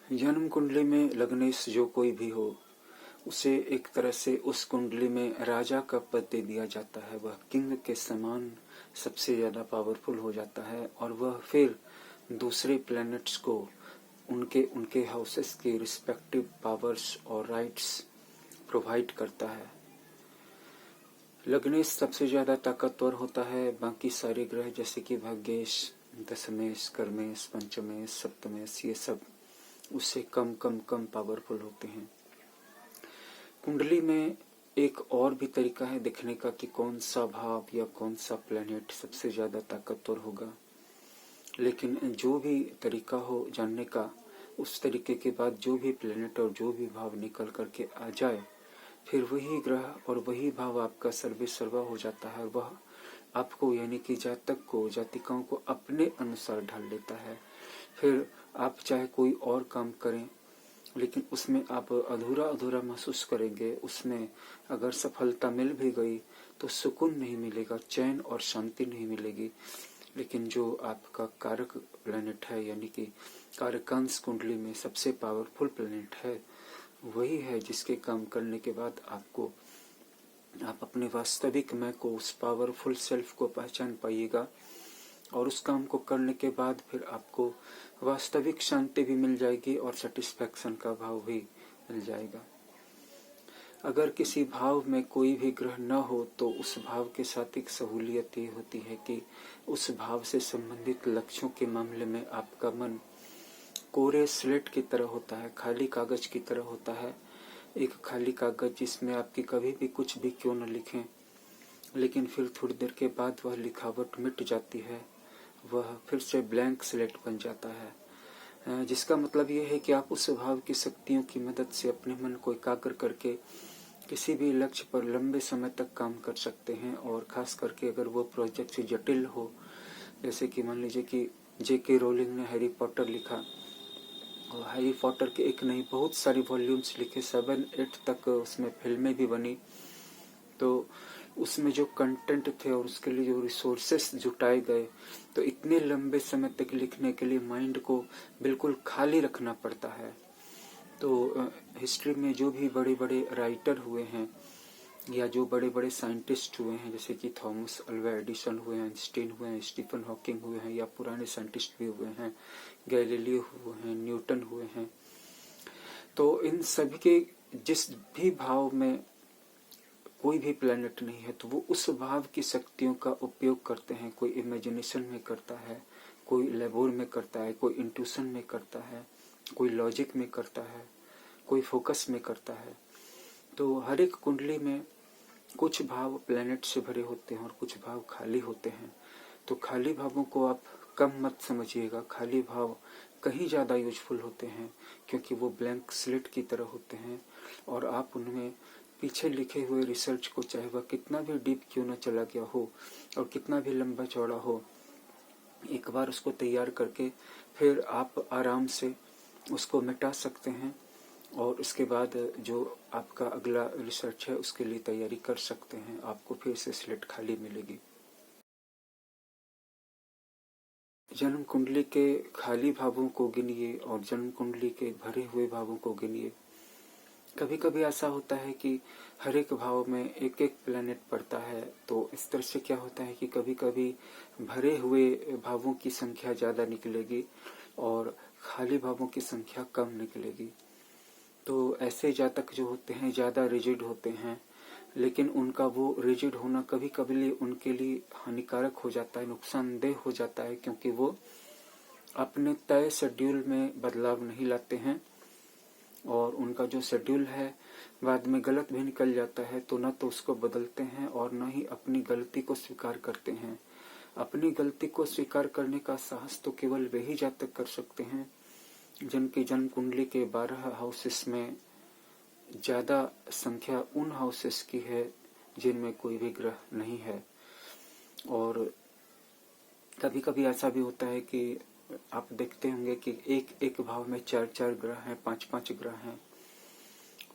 जन्म कुंडली में लग्नेश जो कोई भी हो, उसे एक तरह से उस कुंडली में राजा का पद दे दिया जाता है। वह किंग के समान सबसे ज्यादा पावरफुल हो जाता है और वह फिर दूसरे प्लैनेट्स को उनके उनके हाउसेस के रिस्पेक्टिव पावर्स और राइट्स प्रोवाइड करता है। लग्नेश सबसे ज्यादा ताकतवर होता है। बाकी सारे ग्रह जैसे कि भाग्येश, दशमेश, कर्मेश, पंचमेश, सप्तमेश, ये सब उससे कम कम कम पावरफुल होते हैं। कुंडली में एक और भी तरीका है देखने का कि कौन सा भाव या कौन सा प्लेनेट सबसे ज्यादा ताकतवर होगा। लेकिन जो भी तरीका हो जानने का, उस तरीके के बाद जो भी प्लेनेट और जो भी भाव निकल करके आ जाए, फिर वही ग्रह और वही भाव आपका सर्वे सर्वा हो जाता है। वह आपको यानी कि जातक को, जातिकाओं को अपने अनुसार ढाल लेता है। फिर आप चाहे कोई और काम करें, लेकिन उसमें आप अधूरा अधूरा महसूस करेंगे। उसमें अगर सफलता मिल भी गई तो सुकून नहीं मिलेगा, चैन और शांति नहीं मिलेगी। लेकिन जो आपका कारक प्लैनेट है, यानी कि कारकांश कुंडली में सबसे पावरफुल प्लैनेट है, वही है जिसके काम करने के बाद आप अपने वास्तविक मैं को, उस पावरफुल सेल्फ को पहचान पाइएगा। और उस काम को करने के बाद फिर आपको वास्तविक शांति भी मिल जाएगी और सेटिस्फैक्शन का भाव भी मिल जाएगा। अगर किसी भाव में कोई भी ग्रह न हो तो उस भाव के साथ एक सहूलियत ये होती है कि उस भाव से संबंधित लक्ष्यों के मामले में आपका मन कोरे स्लेट की तरह होता है, खाली कागज की तरह होता है। एक खाली कागज जिसमें आपकी कभी भी कुछ भी क्यों न लिखें, लेकिन फिर थोड़ी देर के बाद वह लिखावट मिट जाती है, वह फिर से ब्लैंक स्लेट बन जाता है। जिसका मतलब यह है कि आप उस भाव की शक्तियों की मदद से अपने मन को एकाग्र करके किसी भी लक्ष्य पर लंबे समय तक काम कर सकते हैं। और खास करके अगर वो प्रोजेक्ट जटिल हो, जैसे कि मान लीजिए कि J.K. रोलिंग ने हैरी पॉटर लिखा और हैरी पॉटर के एक नहीं बहुत सारी वॉल्यूम्स लिखे, 7-8 तक उसमें फिल्में भी बनी। तो उसमें जो कंटेंट थे और उसके लिए जो रिसोर्सेस जुटाए गए, तो इतने लंबे समय तक लिखने के लिए माइंड को बिल्कुल खाली रखना पड़ता है। तो हिस्ट्री में जो भी बड़े बड़े राइटर हुए हैं या जो बड़े बड़े साइंटिस्ट हुए हैं, जैसे कि थॉमस अल्वा एडिसन हुए हैं, आइंस्टीन हुए हैं, स्टीफन हॉकिंग हुए हैं, या पुराने साइंटिस्ट भी हुए हैं, गैलीलियो हुए हैं, न्यूटन हुए हैं, तो इन सभी के जिस भी भाव में कोई भी प्लेनेट नहीं है तो वो उस भाव की शक्तियों का उपयोग करते हैं। कोई इमेजिनेशन में करता है, कोई लेबोर में करता है, कोई इंट्यूशन में करता है, कोई लॉजिक में करता है, कोई फोकस में करता है। तो हर एक कुंडली में कुछ भाव प्लेनेट से भरे होते हैं और कुछ भाव खाली होते हैं। तो खाली भावों को आप कम मत समझिएगा, खाली भाव कहीं ज्यादा यूजफुल होते हैं, क्योंकि वो ब्लैंक स्लेट की तरह होते हैं और आप उनमें पीछे लिखे हुए रिसर्च को, चाहे वह कितना भी डीप क्यों न चला गया हो और कितना भी लंबा चौड़ा हो, एक बार उसको तैयार करके फिर आप आराम से उसको मिटा सकते हैं और उसके बाद जो आपका अगला रिसर्च है उसके लिए तैयारी कर सकते हैं। आपको फिर से स्लेट खाली मिलेगी। जन्म कुंडली के खाली भावों को गिनिए और जन्म कुंडली के भरे हुए भावों को गिनिए। कभी कभी ऐसा होता है कि हर एक भाव में एक एक प्लैनेट पड़ता है, तो इस तरह से क्या होता है कि कभी कभी भरे हुए भावों की संख्या ज्यादा निकलेगी और खाली भावों की संख्या कम निकलेगी। तो ऐसे जातक जो होते हैं ज्यादा रिजिड होते हैं, लेकिन उनका वो रिजिड होना कभी कभी उनके लिए हानिकारक हो जाता है, नुकसानदेह हो जाता है, क्योंकि वो अपने तय शेड्यूल में बदलाव नहीं लाते हैं और उनका जो शेड्यूल है बाद में गलत भी निकल जाता है, तो न तो उसको बदलते हैं और न ही अपनी गलती को स्वीकार करते हैं। अपनी गलती को स्वीकार करने का साहस तो केवल वही जातक कर सकते हैं जिनकी जन्म कुंडली के 12 हाउसेस में ज्यादा संख्या उन हाउसेस की है जिनमें कोई भी ग्रह नहीं है। और कभी कभी ऐसा भी होता है कि आप देखते होंगे कि एक एक भाव में 4-4 ग्रह हैं, 5-5 ग्रह हैं।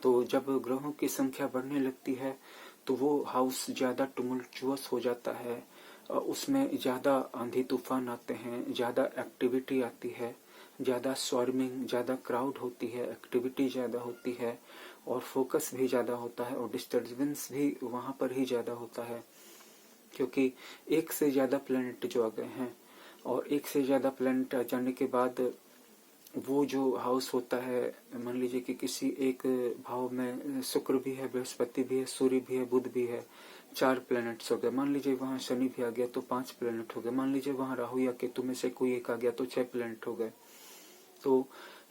तो जब ग्रहों की संख्या बढ़ने लगती है तो वो हाउस ज्यादा टुमुल्चुअस हो जाता है, उसमें ज्यादा आंधी तूफान आते हैं, ज्यादा एक्टिविटी आती है, ज़्यादा स्वार्मिंग, ज़्यादा क्राउड होती है, एक्टिविटी ज़्यादा होती है और फोकस भी ज़्यादा होता है और डिस्टर्बेंस भी वहाँ पर ही ज़्यादा होता है, क्योंकि एक से ज़्यादा प्लैनेट जो आ गए हैं और एक से ज़्यादा प्लैनेट आ जाने के बाद वो जो हाउस होता है, मान लीजिए कि किसी एक भाव में शुक्र भी है, बृहस्पति भी है, सूर्य भी है, बुध भी है, 4 प्लैनेट्स हो गए। मान लीजिए वहाँ शनि भी आ गया तो 5 प्लैनेट हो गए। मान लीजिए वहाँ राहु या केतु में से कोई एक आ गया तो 6 प्लैनेट हो गए। तो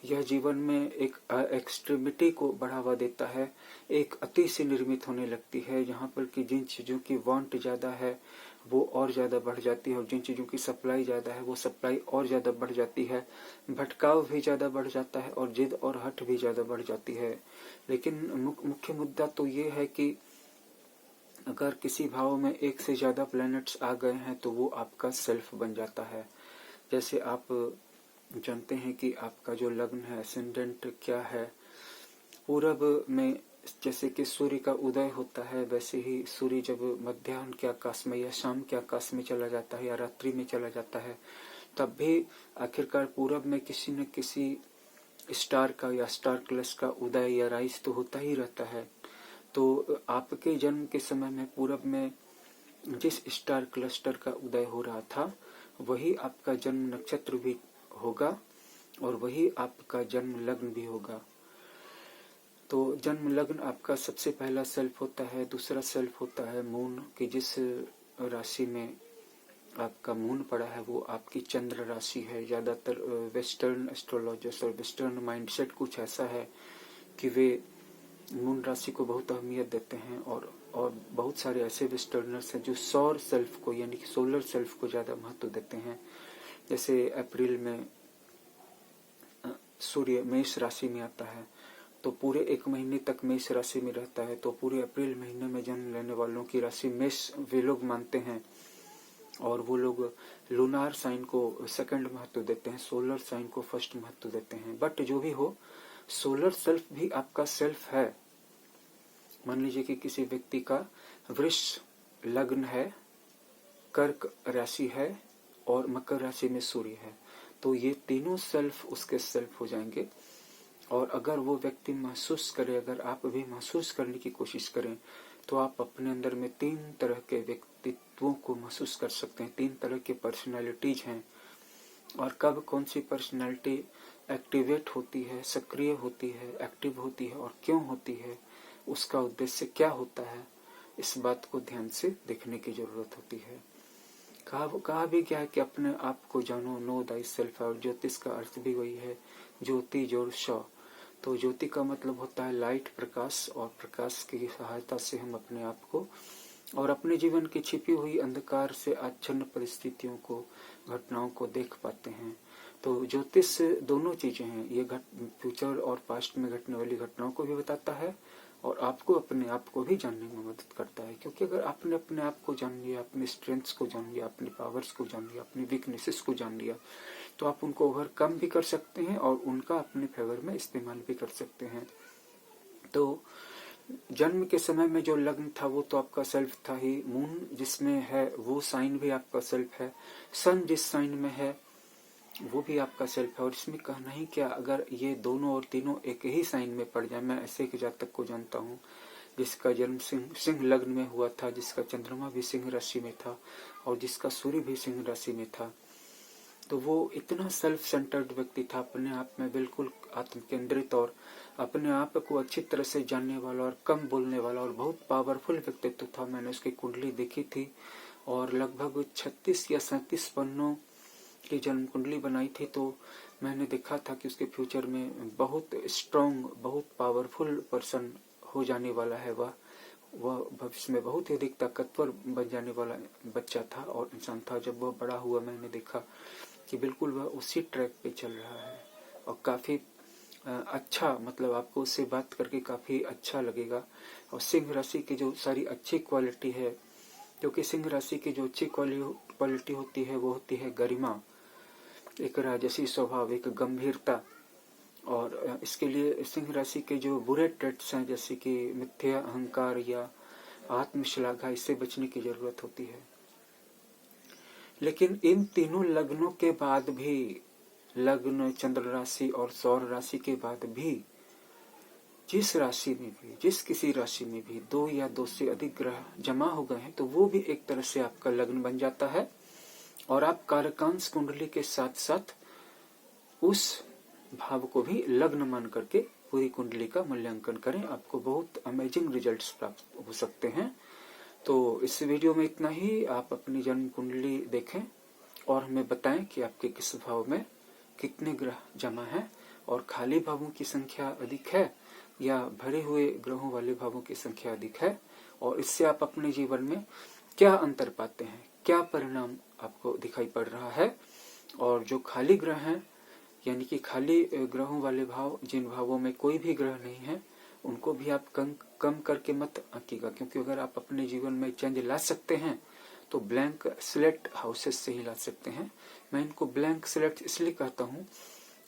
यह जीवन में एक एक्सट्रीमिटी को बढ़ावा देता है, एक अति से निर्मित होने लगती है, जहाँ पर कि जिन चीज़ों की वांट ज़्यादा है वो और ज़्यादा बढ़ जाती है और जिन चीज़ों की सप्लाई ज़्यादा है वो सप्लाई और ज़्यादा बढ़ जाती है, भटकाव भी ज़्यादा बढ़ जाता है और जिद और हट भी ज़्यादा बढ़ जाती है। लेकिन मुख्य मुद्दा तो ये है कि अगर किसी भाव में एक से ज़्यादा प्लैनेट्स आ गए हैं तो वो आपका सेल्फ बन जाता है। जैसे आप जानते हैं कि आपका जो लग्न है, असेंडेंट क्या है, पूरब में जैसे कि सूर्य का उदय होता है, वैसे ही सूर्य जब मध्याह्न के आकाश में या शाम के आकाश में चला जाता है या रात्रि में चला जाता है, तब भी आखिरकार पूरब में किसी न किसी स्टार का या स्टार क्लस का उदय या राइज तो होता ही रहता है। तो आपके जन्म के समय में पूरब में जिस स्टार क्लस्टर का उदय हो रहा था वही आपका जन्म नक्षत्र भी होगा और वही आपका जन्म लग्न भी होगा। तो जन्म लग्न आपका सबसे पहला सेल्फ होता है। दूसरा सेल्फ होता है मून, कि जिस राशि में आपका मून पड़ा है वो आपकी चंद्र राशि है। ज्यादातर वेस्टर्न एस्ट्रोलॉजर्स और वेस्टर्न माइंडसेट कुछ ऐसा है कि वे मून राशि को बहुत अहमियत देते हैं और बहुत सारे ऐसे वेस्टर्नर्स हैं जो सौर सेल्फ को यानी कि सोलर सेल्फ को ज्यादा महत्व देते हैं। जैसे अप्रैल में सूर्य मेष राशि में आता है तो पूरे 1 महीने तक मेष राशि में रहता है, तो पूरे अप्रैल महीने में जन्म लेने वालों की राशि मेष वे लोग मानते हैं और वो लोग लूनार साइन को सेकंड महत्व देते हैं, सोलर साइन को फर्स्ट महत्व देते हैं। बट जो भी हो, सोलर सेल्फ भी आपका सेल्फ है। मान लीजिए कि किसी व्यक्ति का वृष लग्न है, कर्क राशि है और मकर राशि में सूर्य है, तो ये तीनों सेल्फ उसके सेल्फ हो जाएंगे। और अगर वो व्यक्ति महसूस करे, अगर आप भी महसूस करने की कोशिश करें, तो आप अपने अंदर में 3 तरह के व्यक्तित्वों को महसूस कर सकते हैं। 3 तरह के पर्सनालिटीज हैं और कब कौन सी पर्सनालिटी एक्टिवेट होती है, सक्रिय होती है, एक्टिव होती है और क्यों होती है, उसका उद्देश्य क्या होता है, इस बात को ध्यान से देखने की जरूरत होती है। कहा भी क्या है कि अपने आप को जानो, नो दाई सेल्फ। और ज्योतिष का अर्थ भी वही है, ज्योति जोड़ श। तो ज्योति का मतलब होता है लाइट, प्रकाश, और प्रकाश की सहायता से हम अपने आप को और अपने जीवन की छिपी हुई अंधकार से आच्छन्न परिस्थितियों को, घटनाओं को देख पाते हैं। तो ज्योतिष दोनों चीजें हैं, ये फ्यूचर और पास्ट में घटने वाली घटनाओं को भी बताता है और आपको अपने आप को भी जानने में मदद करता है। क्योंकि अगर आपने अपने आप को जान लिया, अपने स्ट्रेंथ्स को जान लिया, अपने पावर्स को जान लिया, अपनी वीकनेसेस को जान लिया, तो आप उनको ओवरकम भी कर सकते हैं और उनका अपने फेवर में इस्तेमाल भी कर सकते हैं। तो जन्म के समय में जो लग्न था वो तो आपका सेल्फ था ही, मून जिसमें है वो साइन भी आपका सेल्फ है, सन जिस साइन में है वो भी आपका सेल्फ है। और इसमें कहना ही क्या, अगर ये दोनों और तीनों एक ही साइन में पड़ जाए, मैं ऐसे एक जातक को जानता हूँ जिसका जन्म सिंह लग्न में हुआ था, जिसका चंद्रमा भी सिंह राशि में था और जिसका सूर्य भी सिंह राशि में था, तो वो इतना सेल्फ सेंटर्ड व्यक्ति था, अपने आप में बिल्कुल आत्म केंद्रित और अपने आप को अच्छी तरह से जानने वाला और कम बोलने वाला और बहुत पावरफुल व्यक्तित्व था। मैंने उसकी कुंडली देखी थी और लगभग 36 या 37 पन्नों की जन्म कुंडली बनाई थी, तो मैंने देखा था कि उसके फ्यूचर में बहुत स्ट्रॉन्ग, बहुत पावरफुल पर्सन हो जाने वाला है। वह भविष्य में बहुत ही अधिक ताकतवर बन जाने वाला बच्चा था और इंसान था। जब वह बड़ा हुआ मैंने देखा कि बिल्कुल वह उसी ट्रैक पे चल रहा है और काफी अच्छा, मतलब आपको उससे बात करके काफी अच्छा लगेगा। और सिंह राशि की जो सारी अच्छी क्वालिटी है, क्योंकि सिंह राशि की जो अच्छी क्वालिटी होती है वो होती है गरिमा, एक राजसी स्वभाव, एक गंभीरता। और इसके लिए सिंह राशि के जो बुरे ट्रेट्स हैं जैसे कि मिथ्या अहंकार या आत्मश्लाघा, इससे बचने की जरूरत होती है। लेकिन इन तीनों लग्नों के बाद भी लग्न, चंद्र राशि और सौर राशि के बाद भी जिस राशि में भी, जिस किसी राशि में भी 2 या 2 से अधिक ग्रह जमा हो गए हैं तो वो भी एक तरह से आपका लग्न बन जाता है। और आप कारकांश कुंडली के साथ साथ उस भाव को भी लग्न मान करके पूरी कुंडली का मूल्यांकन करें, आपको बहुत अमेजिंग रिजल्ट्स प्राप्त हो सकते हैं। तो इस वीडियो में इतना ही। आप अपनी जन्म कुंडली देखें और हमें बताएं कि आपके किस भाव में कितने ग्रह जमा हैं और खाली भावों की संख्या अधिक है या भरे हुए ग्रहों वाले भावों की संख्या अधिक है, और इससे आप अपने जीवन में क्या अंतर पाते हैं, क्या परिणाम आपको दिखाई पड़ रहा है। और जो खाली ग्रह हैं, यानी कि खाली ग्रहों वाले भाव, जिन भावों में कोई भी ग्रह नहीं है, उनको भी आप कम करके मत आंकिएगा, क्योंकि अगर आप अपने जीवन में चेंज ला सकते हैं तो ब्लैंक स्लेट हाउसेस से ही ला सकते हैं। मैं इनको ब्लैंक स्लेट इसलिए कहता हूँ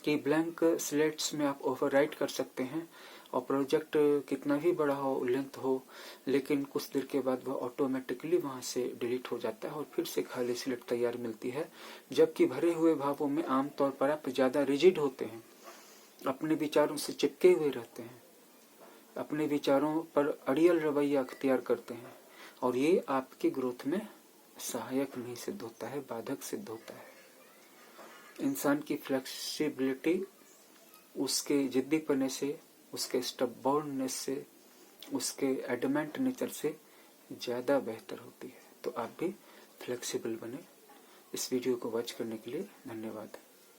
कि ब्लैंक स्लेट्स में आप ओवरराइट कर सकते हैं और प्रोजेक्ट कितना भी बड़ा हो, लेंथ हो, लेकिन कुछ देर के बाद वह ऑटोमेटिकली वहां से डिलीट हो जाता है और फिर से खाली स्लेट तैयार मिलती है। जबकि भरे हुए भावों में आमतौर पर आप ज्यादा रिजिड होते हैं, अपने विचारों से चिपके हुए रहते हैं, अपने विचारों पर अड़ियल रवैया अख्तियार करते हैं, और ये आपकी ग्रोथ में सहायक नहीं सिद्ध होता है, बाधक सिद्ध होता है। इंसान की फ्लेक्सिबिलिटी उसके जिद्दीपने से, उसके स्टबॉर्ननेस से, उसके एडमेंट नेचर से ज्यादा बेहतर होती है। तो आप भी फ्लेक्सिबल बने। इस वीडियो को वॉच करने के लिए धन्यवाद।